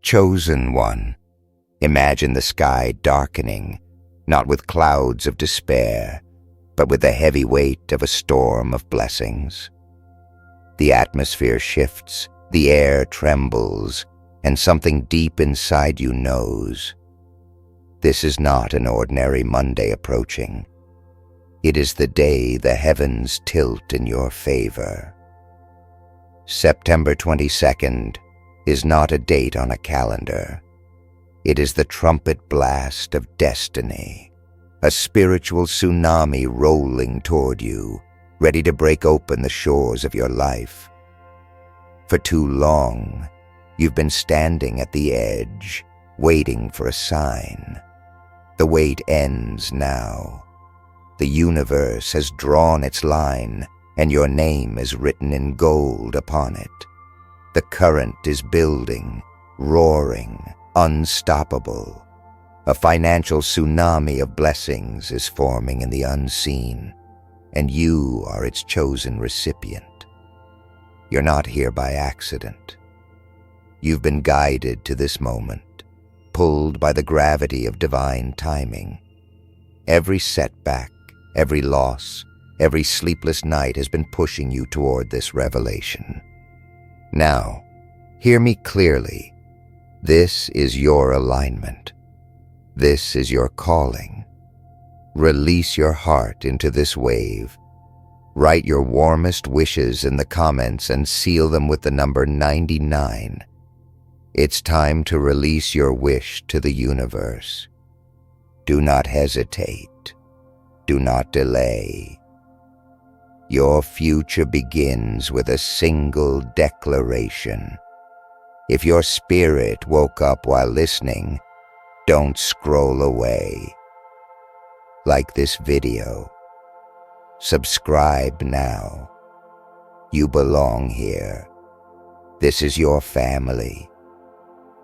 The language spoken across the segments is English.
Chosen one, imagine the sky darkening, not with clouds of despair, but with the heavy weight of a storm of blessings. The atmosphere shifts, the air trembles, and something deep inside you knows. This is not an ordinary Monday approaching. It is the day the heavens tilt in your favor. September 22nd is not a date on a calendar. It is the trumpet blast of destiny, a spiritual tsunami rolling toward you, ready to break open the shores of your life. For too long, you've been standing at the edge, waiting for a sign. The wait ends now. The universe has drawn its line, and your name is written in gold upon it. The current is building, roaring, unstoppable. A financial tsunami of blessings is forming in the unseen, and you are its chosen recipient. You're not here by accident. You've been guided to this moment, pulled by the gravity of divine timing. Every setback, every loss, every sleepless night has been pushing you toward this revelation. Now, hear me clearly. This is your alignment. This is your calling. Release your heart into this wave. Write your warmest wishes in the comments and seal them with the number 99. It's time to release your wish to the universe. Do not hesitate. Do not delay. Your future begins with a single declaration. If your spirit woke up while listening, don't scroll away. Like this video. Subscribe now. You belong here. This is your family.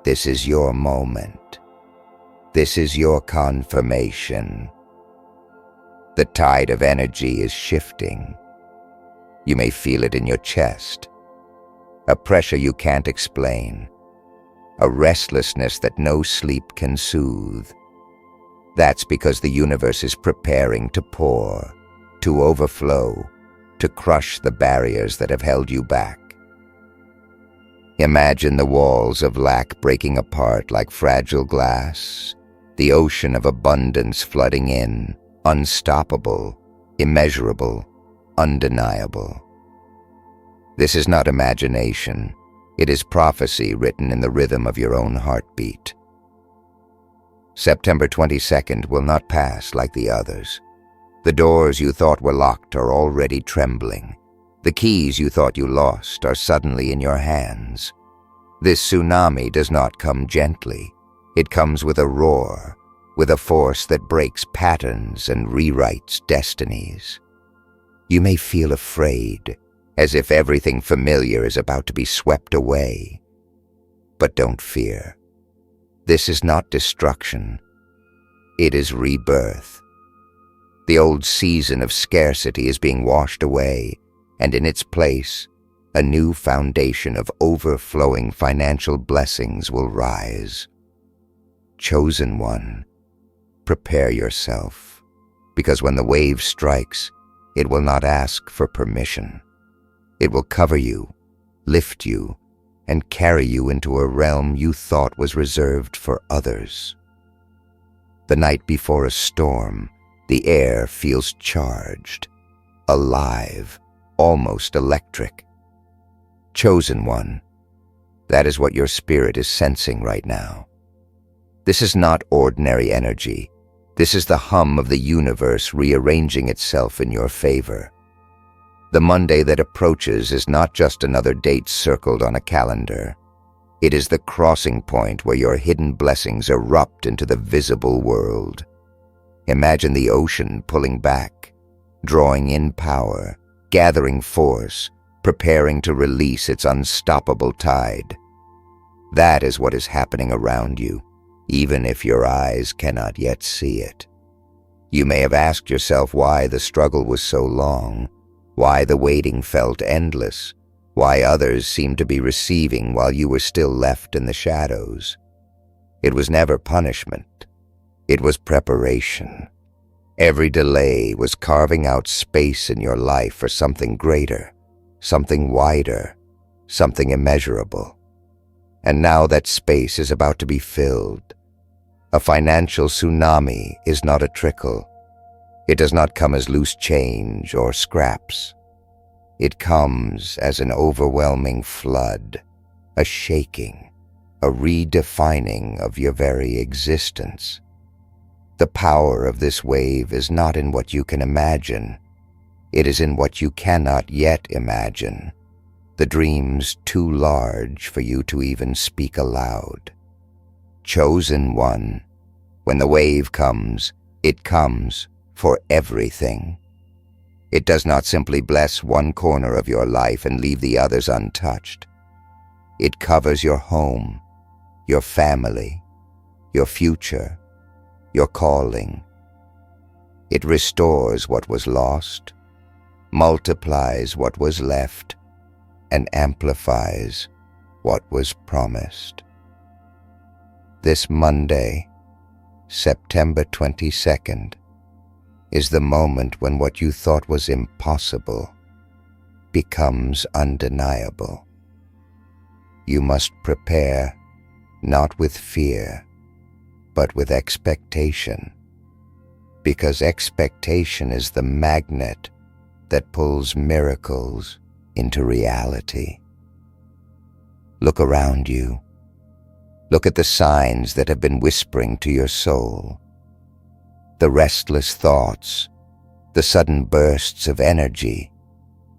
This is your moment. This is your confirmation. The tide of energy is shifting. You may feel it in your chest. A pressure you can't explain. A restlessness that no sleep can soothe. That's because the universe is preparing to pour, to overflow, to crush the barriers that have held you back. Imagine the walls of lack breaking apart like fragile glass, the ocean of abundance flooding in, unstoppable, immeasurable, undeniable. This is not imagination. It is prophecy written in the rhythm of your own heartbeat. September 22nd will not pass like the others. The doors you thought were locked are already trembling. The keys you thought you lost are suddenly in your hands. This tsunami does not come gently. It comes with a roar, with a force that breaks patterns and rewrites destinies. You may feel afraid, as if everything familiar is about to be swept away. But don't fear. This is not destruction. It is rebirth. The old season of scarcity is being washed away, and in its place, a new foundation of overflowing financial blessings will rise. Chosen one, prepare yourself, because when the wave strikes, it will not ask for permission. It will cover you, lift you, and carry you into a realm you thought was reserved for others. The night before a storm, the air feels charged, alive, almost electric. Chosen one, that is what your spirit is sensing right now. This is not ordinary energy. This is the hum of the universe rearranging itself in your favor. The Monday that approaches is not just another date circled on a calendar. It is the crossing point where your hidden blessings erupt into the visible world. Imagine the ocean pulling back, drawing in power, gathering force, preparing to release its unstoppable tide. That is what is happening around you, even if your eyes cannot yet see it. You may have asked yourself why the struggle was so long, why the waiting felt endless, why others seemed to be receiving while you were still left in the shadows. It was never punishment. It was preparation. Every delay was carving out space in your life for something greater, something wider, something immeasurable. And now that space is about to be filled. A financial tsunami is not a trickle. It does not come as loose change or scraps. It comes as an overwhelming flood, a shaking, a redefining of your very existence. The power of this wave is not in what you can imagine. It is in what you cannot yet imagine, the dreams too large for you to even speak aloud. Chosen one, when the wave comes, it comes for everything. It does not simply bless one corner of your life and leave the others untouched. It covers your home, your family, your future, your calling. It restores what was lost, multiplies what was left, and amplifies what was promised. This Monday, September 22nd, is the moment when what you thought was impossible becomes undeniable. You must prepare not with fear, but with expectation, because expectation is the magnet that pulls miracles into reality. Look around you. Look at the signs that have been whispering to your soul. The restless thoughts, the sudden bursts of energy,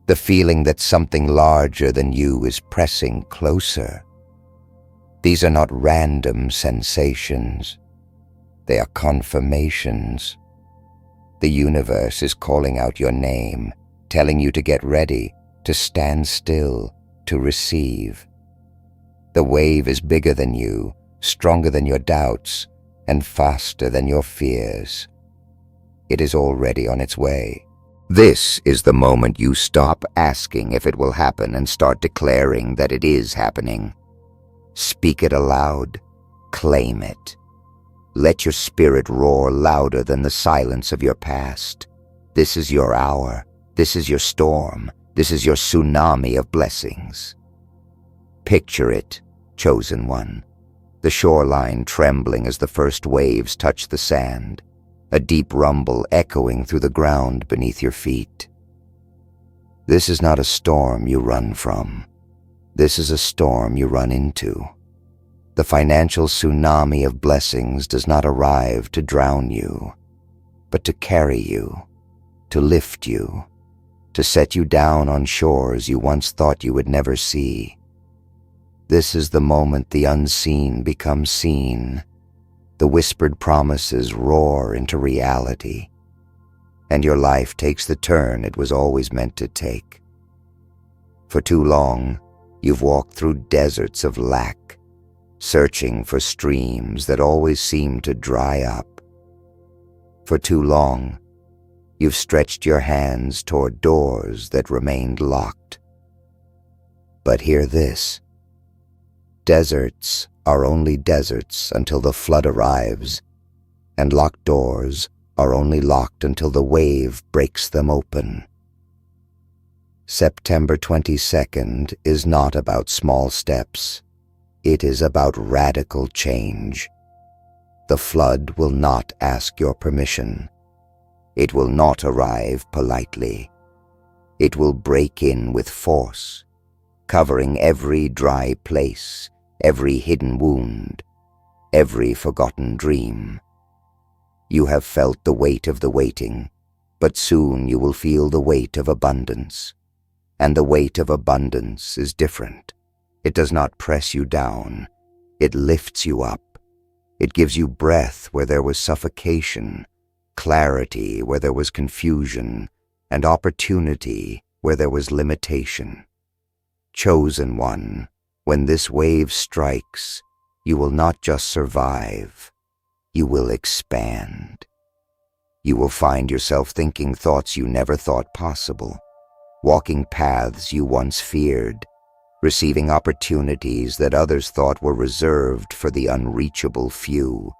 the feeling that something larger than you is pressing closer. These are not random sensations. They are confirmations. The universe is calling out your name, telling you to get ready, to stand still, to receive. The wave is bigger than you, stronger than your doubts, and faster than your fears. It is already on its way. This is the moment you stop asking if it will happen and start declaring that it is happening. Speak it aloud. Claim it. Let your spirit roar louder than the silence of your past. This is your hour. This is your storm. This is your tsunami of blessings. Picture it, chosen one. The shoreline trembling as the first waves touch the sand, a deep rumble echoing through the ground beneath your feet. This is not a storm you run from. This is a storm you run into. The financial tsunami of blessings does not arrive to drown you, but to carry you, to lift you, to set you down on shores you once thought you would never see. This is the moment the unseen becomes seen. The whispered promises roar into reality, and your life takes the turn it was always meant to take. For too long, you've walked through deserts of lack, searching for streams that always seem to dry up. For too long, you've stretched your hands toward doors that remained locked. But hear this. Deserts are only deserts until the flood arrives, and locked doors are only locked until the wave breaks them open. September 22nd is not about small steps. It is about radical change. The flood will not ask your permission. It will not arrive politely. It will break in with force, covering every dry place, every hidden wound, every forgotten dream. You have felt the weight of the waiting, but soon you will feel the weight of abundance. And the weight of abundance is different. It does not press you down. It lifts you up. It gives you breath where there was suffocation, clarity where there was confusion, and opportunity where there was limitation. Chosen one, when this wave strikes, you will not just survive, you will expand. You will find yourself thinking thoughts you never thought possible, walking paths you once feared, receiving opportunities that others thought were reserved for the unreachable few.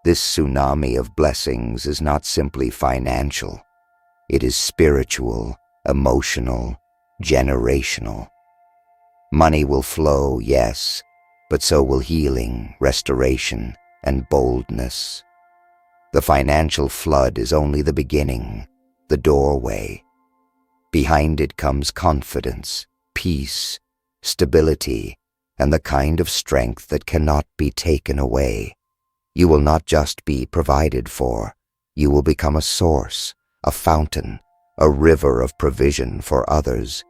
This tsunami of blessings is not simply financial. It is spiritual, emotional, generational. Money will flow, yes, but so will healing, restoration, and boldness. The financial flood is only the beginning, the doorway. Behind it comes confidence, peace, stability, and the kind of strength that cannot be taken away. You will not just be provided for, you will become a source, a fountain, a river of provision for others.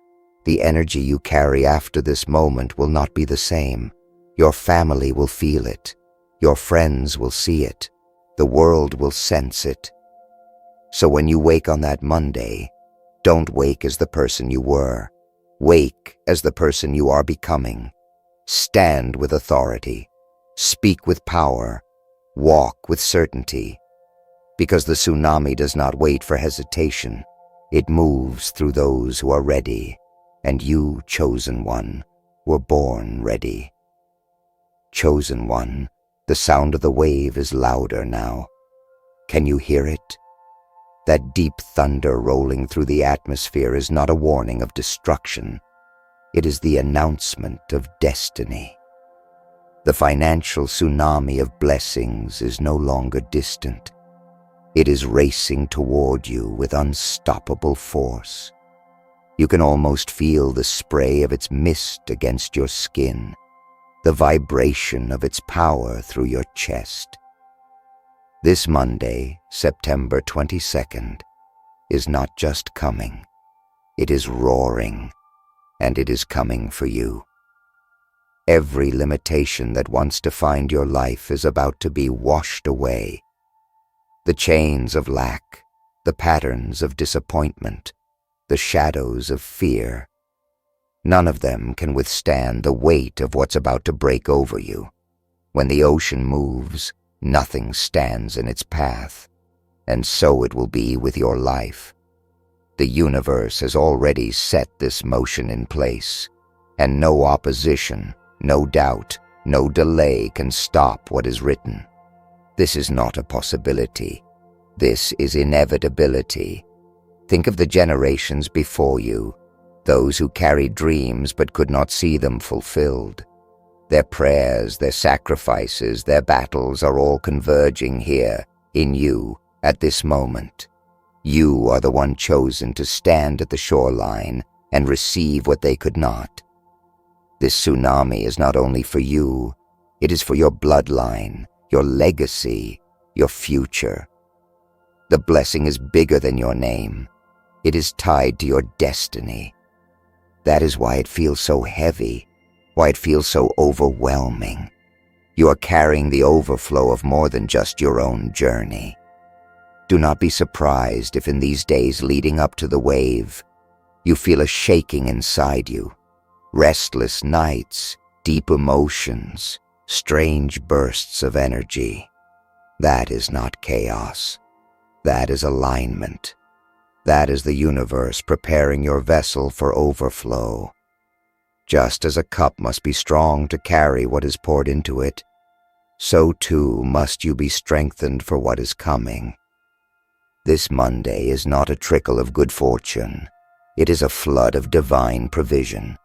The energy you carry after this moment will not be the same. Your family will feel it. Your friends will see it. The world will sense it. So when you wake on that Monday, don't wake as the person you were. Wake as the person you are becoming. Stand with authority. Speak with power. Walk with certainty. Because the tsunami does not wait for hesitation. It moves through those who are ready. And you, chosen one, were born ready. Chosen one, the sound of the wave is louder now. Can you hear it? That deep thunder rolling through the atmosphere is not a warning of destruction. It is the announcement of destiny. The financial tsunami of blessings is no longer distant. It is racing toward you with unstoppable force. You can almost feel the spray of its mist against your skin, the vibration of its power through your chest. This Monday, September 22nd, is not just coming. It is roaring, and it is coming for you. Every limitation that once defined your life is about to be washed away. The chains of lack, the patterns of disappointment, the shadows of fear. None of them can withstand the weight of what's about to break over you. When the ocean moves, nothing stands in its path, and so it will be with your life. The universe has already set this motion in place, and no opposition, no doubt, no delay can stop what is written. This is not a possibility. This is inevitability. Think of the generations before you, those who carried dreams but could not see them fulfilled. Their prayers, their sacrifices, their battles are all converging here, in you, at this moment. You are the one chosen to stand at the shoreline and receive what they could not. This tsunami is not only for you, it is for your bloodline, your legacy, your future. The blessing is bigger than your name. It is tied to your destiny. That is why it feels so heavy, why it feels so overwhelming. You are carrying the overflow of more than just your own journey. Do not be surprised if in these days leading up to the wave, you feel a shaking inside you, restless nights, deep emotions, strange bursts of energy. That is not chaos. That is alignment. That is the universe preparing your vessel for overflow. Just as a cup must be strong to carry what is poured into it, so too must you be strengthened for what is coming. This Monday is not a trickle of good fortune. It is a flood of divine provision,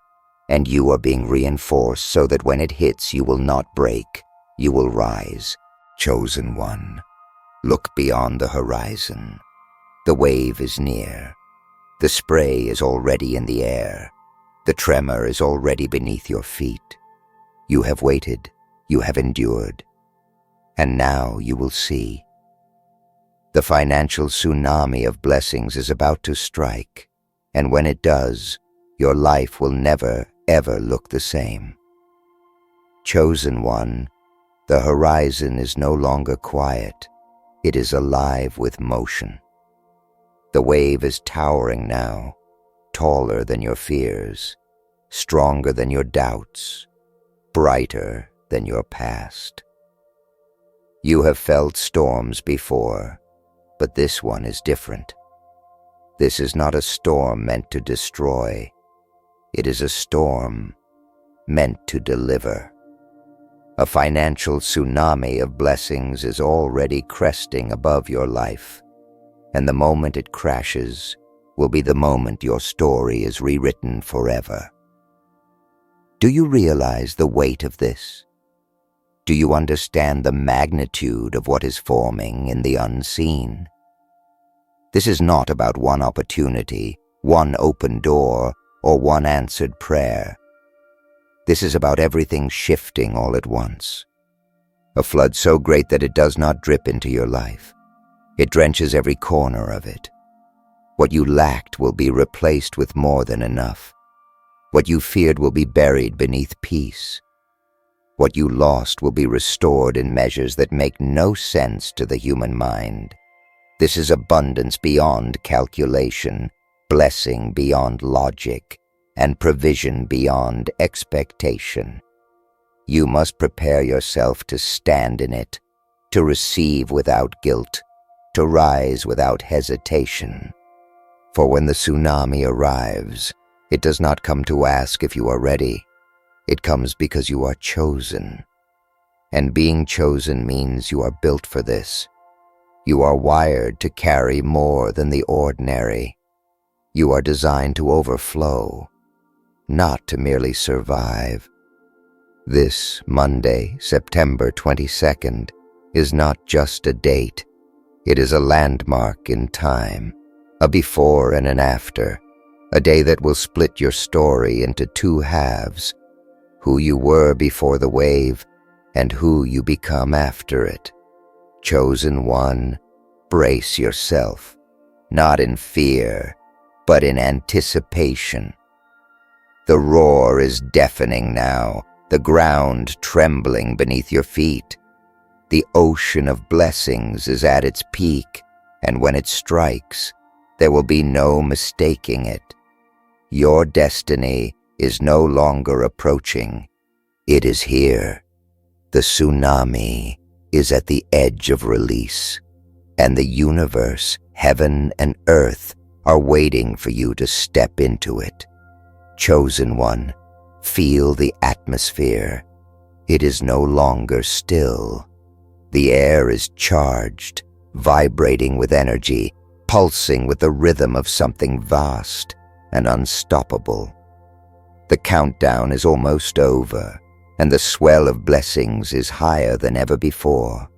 and you are being reinforced so that when it hits you will not break, you will rise. Chosen one, look beyond the horizon. The wave is near. The spray is already in the air. The tremor is already beneath your feet. You have waited. You have endured. And now you will see. The financial tsunami of blessings is about to strike, and when it does, your life will never, ever look the same. Chosen one, the horizon is no longer quiet. It is alive with motion. The wave is towering now, taller than your fears, stronger than your doubts, brighter than your past. You have felt storms before, but this one is different. This is not a storm meant to destroy. It is a storm meant to deliver. A financial tsunami of blessings is already cresting above your life, and the moment it crashes will be the moment your story is rewritten forever. Do you realize the weight of this? Do you understand the magnitude of what is forming in the unseen? This is not about one opportunity, one open door, or one answered prayer. This is about everything shifting all at once. A flood so great that it does not drip into your life. It drenches every corner of it. What you lacked will be replaced with more than enough. What you feared will be buried beneath peace. What you lost will be restored in measures that make no sense to the human mind. This is abundance beyond calculation, blessing beyond logic, and provision beyond expectation. You must prepare yourself to stand in it, to receive without guilt, to rise without hesitation. For when the tsunami arrives, it does not come to ask if you are ready. It comes because you are chosen. And being chosen means you are built for this. You are wired to carry more than the ordinary. You are designed to overflow, not to merely survive. This Monday, September 22nd, is not just a date. It is a landmark in time, a before and an after, a day that will split your story into two halves, who you were before the wave and who you become after it. Chosen one, brace yourself, not in fear, but in anticipation. The roar is deafening now, the ground trembling beneath your feet. The ocean of blessings is at its peak, and when it strikes, there will be no mistaking it. Your destiny is no longer approaching. It is here. The tsunami is at the edge of release, and the universe, heaven and earth, are waiting for you to step into it. Chosen one, feel the atmosphere. It is no longer still. The air is charged, vibrating with energy, pulsing with the rhythm of something vast and unstoppable. The countdown is almost over, and the swell of blessings is higher than ever before.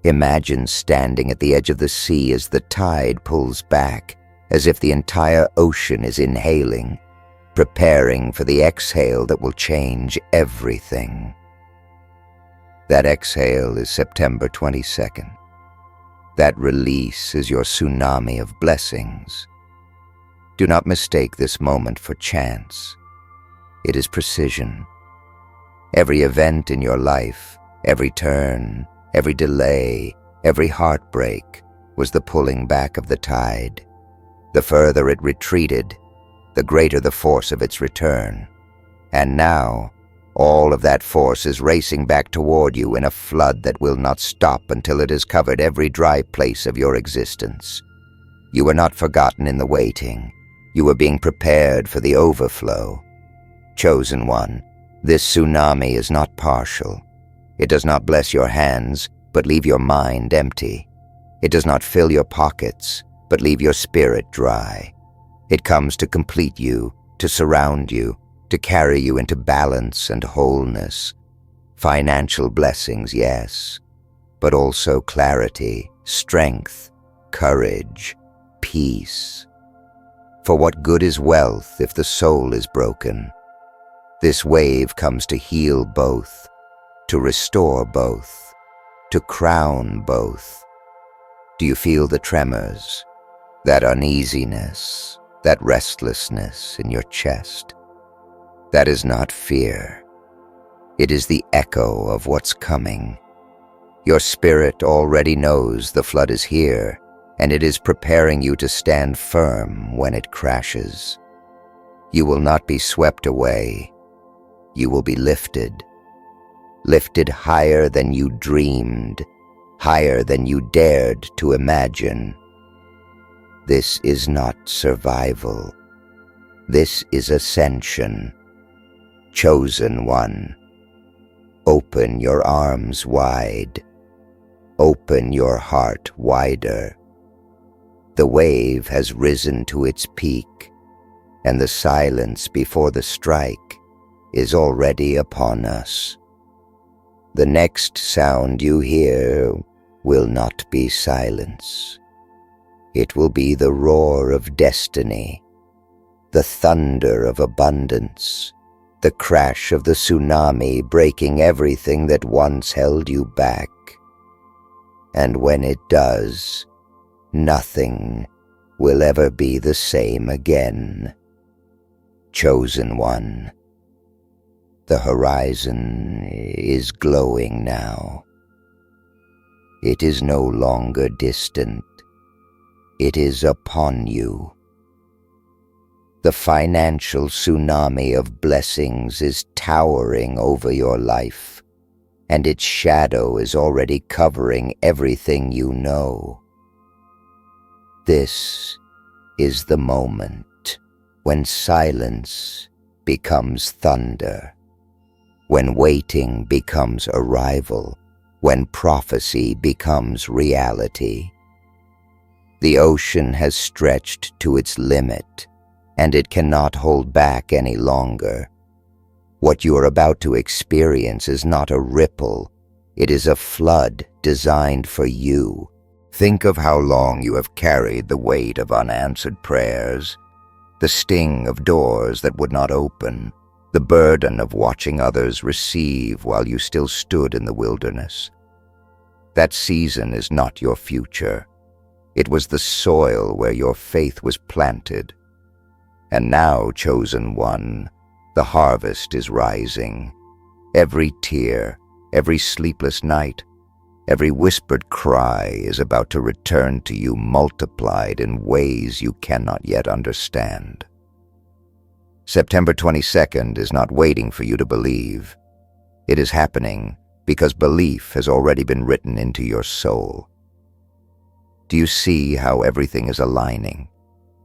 Imagine standing at the edge of the sea as the tide pulls back, as if the entire ocean is inhaling, preparing for the exhale that will change everything. That exhale is September 22nd. That release is your tsunami of blessings. Do not mistake this moment for chance. It is precision. Every event in your life, every turn, every delay, every heartbreak was the pulling back of the tide. The further it retreated, the greater the force of its return. And now, all of that force is racing back toward you in a flood that will not stop until it has covered every dry place of your existence. You were not forgotten in the waiting. You were being prepared for the overflow. Chosen one, this tsunami is not partial. It does not bless your hands, but leave your mind empty. It does not fill your pockets, but leave your spirit dry. It comes to complete you, to surround you, to carry you into balance and wholeness. Financial blessings, yes, but also clarity, strength, courage, peace. For what good is wealth if the soul is broken? This wave comes to heal both, to restore both, to crown both. Do you feel the tremors, that uneasiness, that restlessness in your chest? That is not fear. It is the echo of what's coming. Your spirit already knows the flood is here, and it is preparing you to stand firm when it crashes. You will not be swept away. You will be lifted. Lifted higher than you dreamed, higher than you dared to imagine. This is not survival. This is ascension. Chosen one, open your arms wide. Open your heart wider. The wave has risen to its peak, and the silence before the strike is already upon us. The next sound you hear will not be silence. It will be the roar of destiny, the thunder of abundance, the crash of the tsunami breaking everything that once held you back. And when it does, nothing will ever be the same again. Chosen one, the horizon is glowing now. It is no longer distant. It is upon you. The financial tsunami of blessings is towering over your life, and its shadow is already covering everything you know. This is the moment when silence becomes thunder, when waiting becomes arrival, when prophecy becomes reality. The ocean has stretched to its limit, and it cannot hold back any longer. What you are about to experience is not a ripple, it is a flood designed for you. Think of how long you have carried the weight of unanswered prayers, the sting of doors that would not open, the burden of watching others receive while you still stood in the wilderness. That season is not your future. It was the soil where your faith was planted. And now, chosen one, the harvest is rising. Every tear, every sleepless night, every whispered cry is about to return to you multiplied in ways you cannot yet understand. September 22nd is not waiting for you to believe. It is happening because belief has already been written into your soul. Do you see how everything is aligning?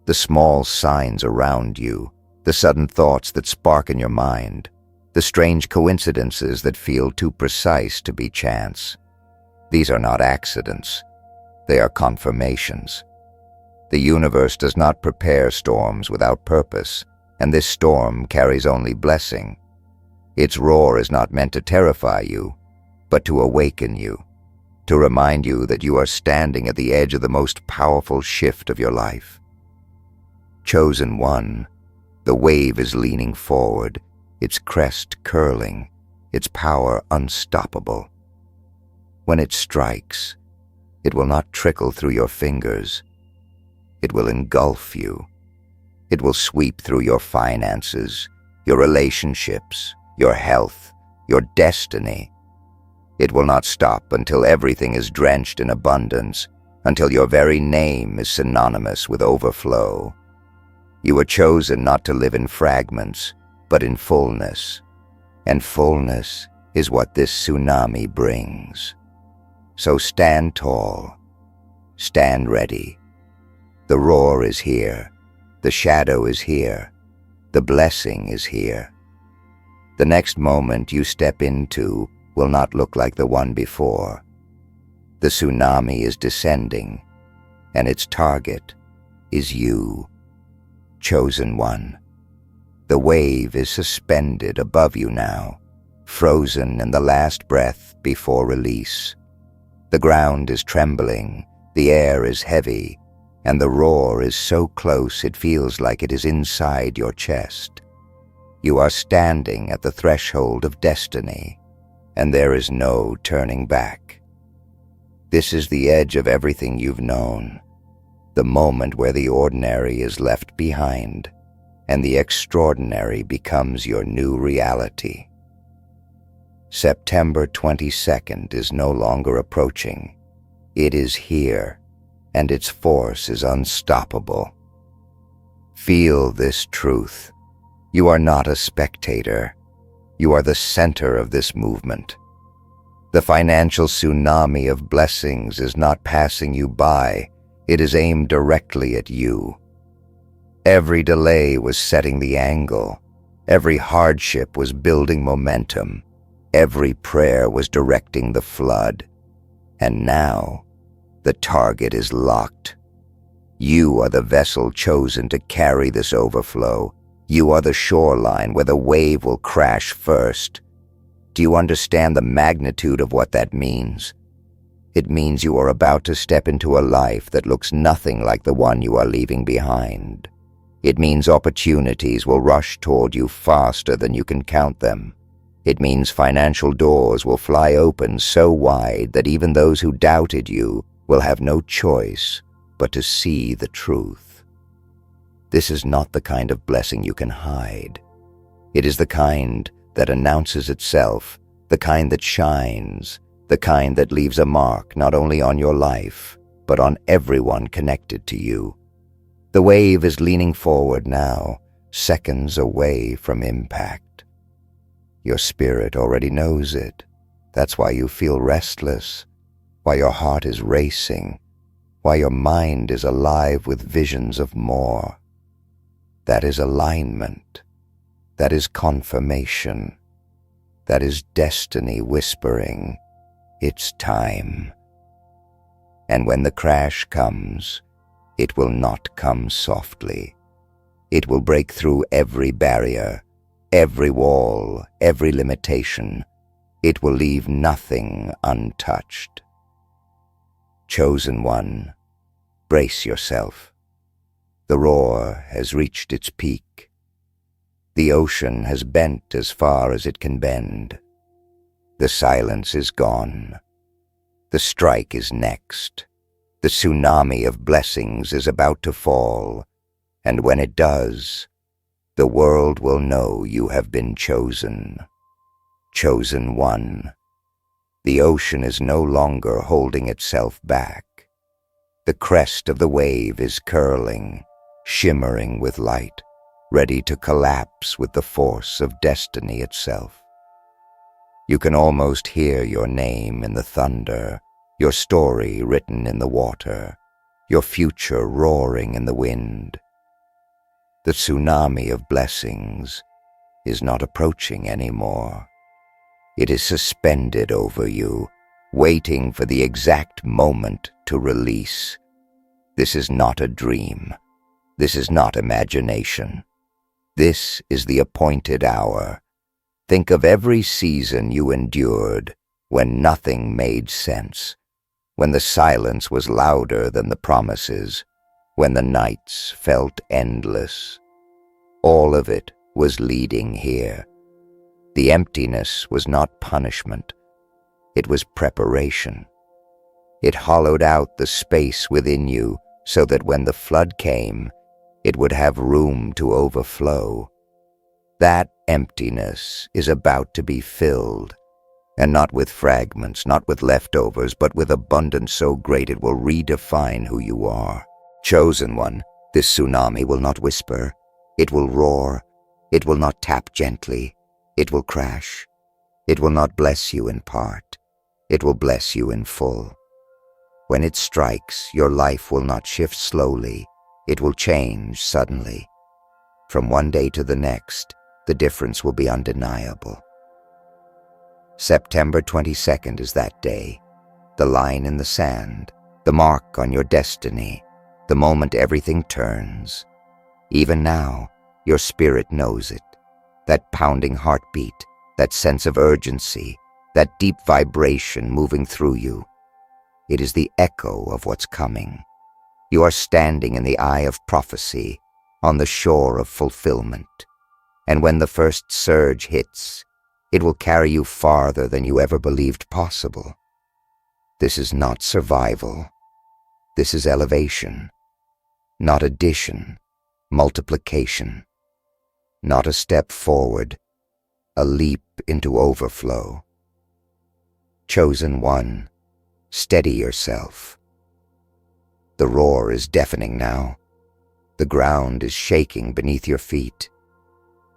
The small signs around you, the sudden thoughts that spark in your mind, the strange coincidences that feel too precise to be chance. These are not accidents. They are confirmations. The universe does not prepare storms without purpose, and this storm carries only blessing. Its roar is not meant to terrify you, but to awaken you, to remind you that you are standing at the edge of the most powerful shift of your life. Chosen one, the wave is leaning forward, its crest curling, its power unstoppable. When it strikes, it will not trickle through your fingers. It will engulf you. It will sweep through your finances, your relationships, your health, your destiny. It will not stop until everything is drenched in abundance, until your very name is synonymous with overflow. You were chosen not to live in fragments, but in fullness. And fullness is what this tsunami brings. So stand tall, stand ready. The roar is here, the shadow is here, the blessing is here. The next moment you step into will not look like the one before. The tsunami is descending, and its target is you. Chosen one. The wave is suspended above you now, frozen in the last breath before release. The ground is trembling, the air is heavy, and the roar is so close it feels like it is inside your chest. You are standing at the threshold of destiny, and there is no turning back. This is the edge of everything you've known. The moment where the ordinary is left behind, and the extraordinary becomes your new reality. September 22nd is no longer approaching. It is here, and its force is unstoppable. Feel this truth. You are not a spectator. You are the center of this movement. The financial tsunami of blessings is not passing you by. It is aimed directly at you. Every delay was setting the angle. Every hardship was building momentum. Every prayer was directing the flood. And now, the target is locked. You are the vessel chosen to carry this overflow. You are the shoreline where the wave will crash first. Do you understand the magnitude of what that means? It means you are about to step into a life that looks nothing like the one you are leaving behind. It means opportunities will rush toward you faster than you can count them. It means financial doors will fly open so wide that even those who doubted you will have no choice but to see the truth. This is not the kind of blessing you can hide. It is the kind that announces itself, the kind that shines, the kind that leaves a mark not only on your life, but on everyone connected to you. The wave is leaning forward now, seconds away from impact. Your spirit already knows it. That's why you feel restless, why your heart is racing, why your mind is alive with visions of more. That is alignment. That is confirmation. That is destiny whispering, "It's time." And when the crash comes, it will not come softly. It will break through every barrier, every wall, every limitation. It will leave nothing untouched. Chosen one, brace yourself. The roar has reached its peak. The ocean has bent as far as it can bend. The silence is gone. The strike is next. The tsunami of blessings is about to fall, and when it does, the world will know you have been chosen. Chosen one. The ocean is no longer holding itself back. The crest of the wave is curling, shimmering with light, ready to collapse with the force of destiny itself. You can almost hear your name in the thunder, your story written in the water, your future roaring in the wind. The tsunami of blessings is not approaching anymore. It is suspended over you, waiting for the exact moment to release. This is not a dream. This is not imagination. This is the appointed hour. Think of every season you endured when nothing made sense, when the silence was louder than the promises, when the nights felt endless. All of it was leading here. The emptiness was not punishment. It was preparation. It hollowed out the space within you so that when the flood came, it would have room to overflow. That emptiness is about to be filled, and not with fragments, not with leftovers, but with abundance so great it will redefine who you are. Chosen one, this tsunami will not whisper. It will roar. It will not tap gently. It will crash. It will not bless you in part. It will bless you in full. When it strikes, your life will not shift slowly. It will change suddenly. From one day to the next, the difference will be undeniable. September 22nd is that day, the line in the sand, the mark on your destiny, the moment everything turns. Even now, your spirit knows it, that pounding heartbeat, that sense of urgency, that deep vibration moving through you. It is the echo of what's coming. You are standing in the eye of prophecy, on the shore of fulfillment. And when the first surge hits, it will carry you farther than you ever believed possible. This is not survival. This is elevation. Not addition, multiplication. Not a step forward, a leap into overflow. Chosen one, steady yourself. The roar is deafening now. The ground is shaking beneath your feet.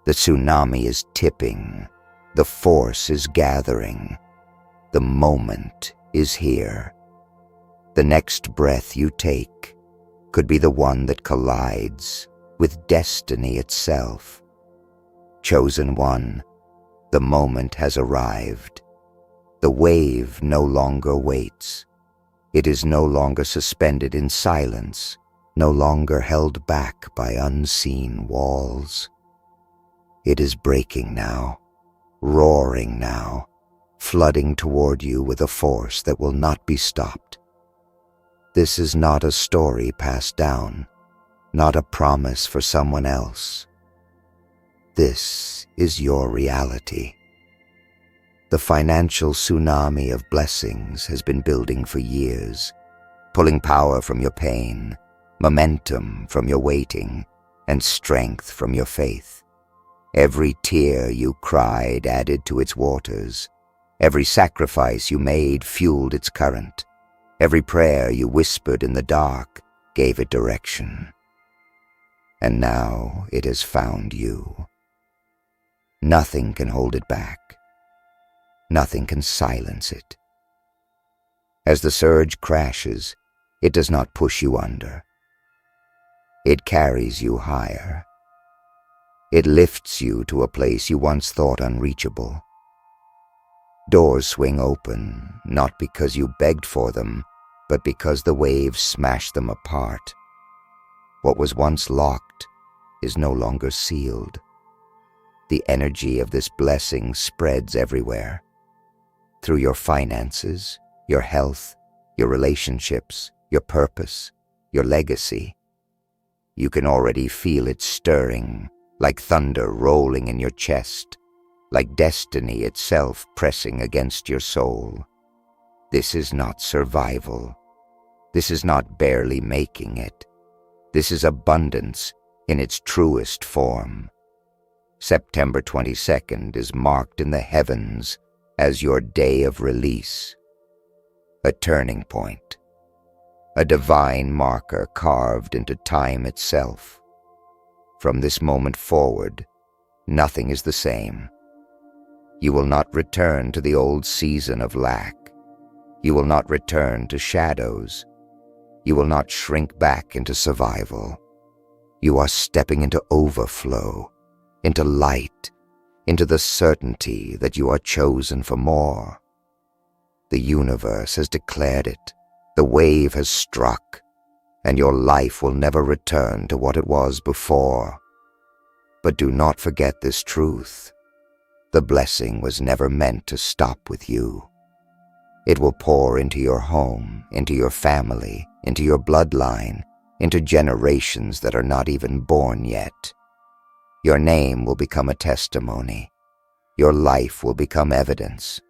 The tsunami is tipping. The force is gathering. The moment is here. The next breath you take could be the one that collides, with destiny itself. Chosen one, the moment has arrived. The wave no longer waits. It is no longer suspended in silence, no longer held back by unseen walls. It is breaking now, roaring now, flooding toward you with a force that will not be stopped. This is not a story passed down, not a promise for someone else. This is your reality. The financial tsunami of blessings has been building for years, pulling power from your pain, momentum from your waiting, and strength from your faith. Every tear you cried added to its waters. Every sacrifice you made fueled its current. Every prayer you whispered in the dark gave it direction. And now it has found you. Nothing can hold it back. Nothing can silence it. As the surge crashes, it does not push you under. It carries you higher. It lifts you to a place you once thought unreachable. Doors swing open, not because you begged for them, but because the waves smashed them apart. What was once locked is no longer sealed. The energy of this blessing spreads everywhere. Through your finances, your health, your relationships, your purpose, your legacy. You can already feel it stirring, like thunder rolling in your chest, like destiny itself pressing against your soul. This is not survival. This is not barely making it. This is abundance in its truest form. September 22nd is marked in the heavens as your day of release. A turning point. A divine marker carved into time itself. From this moment forward, nothing is the same. You will not return to the old season of lack. You will not return to shadows. You will not shrink back into survival. You are stepping into overflow, into light, into the certainty that you are chosen for more. The universe has declared it. The wave has struck, and your life will never return to what it was before. But do not forget this truth. The blessing was never meant to stop with you. It will pour into your home, into your family, into your bloodline, into generations that are not even born yet. Your name will become a testimony. Your life will become evidence.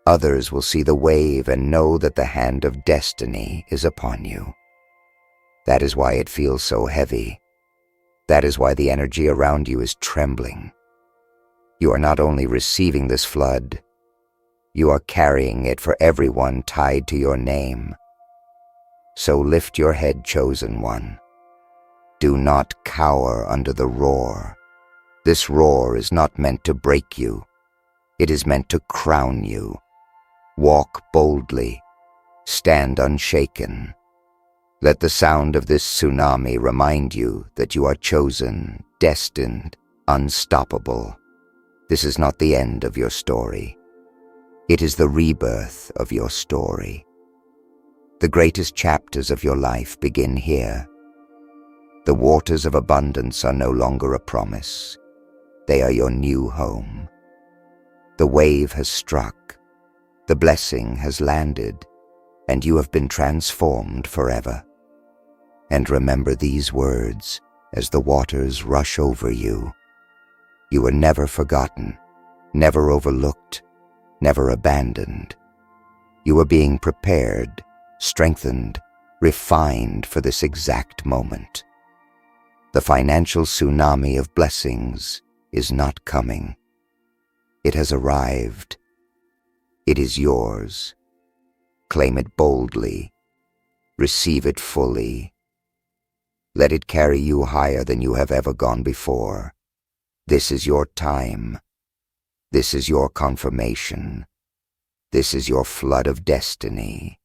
Others will see the wave and know that the hand of destiny is upon you. That is why it feels so heavy. That is why the energy around you is trembling. You are not only receiving this flood, you are carrying it for everyone tied to your name. So lift your head, chosen one. Do not cower under the roar. This roar is not meant to break you. It is meant to crown you. Walk boldly. Stand unshaken. Let the sound of this tsunami remind you that you are chosen, destined, unstoppable. This is not the end of your story. It is the rebirth of your story. The greatest chapters of your life begin here. The waters of abundance are no longer a promise. They are your new home. The wave has struck. The blessing has landed, and you have been transformed forever. And remember these words as the waters rush over you. You were never forgotten, never overlooked, never abandoned. You are being prepared, strengthened, refined for this exact moment. The financial tsunami of blessings is not coming. It has arrived. It is yours. Claim it boldly. Receive it fully. Let it carry you higher than you have ever gone before. This is your time. This is your confirmation. This is your flood of destiny.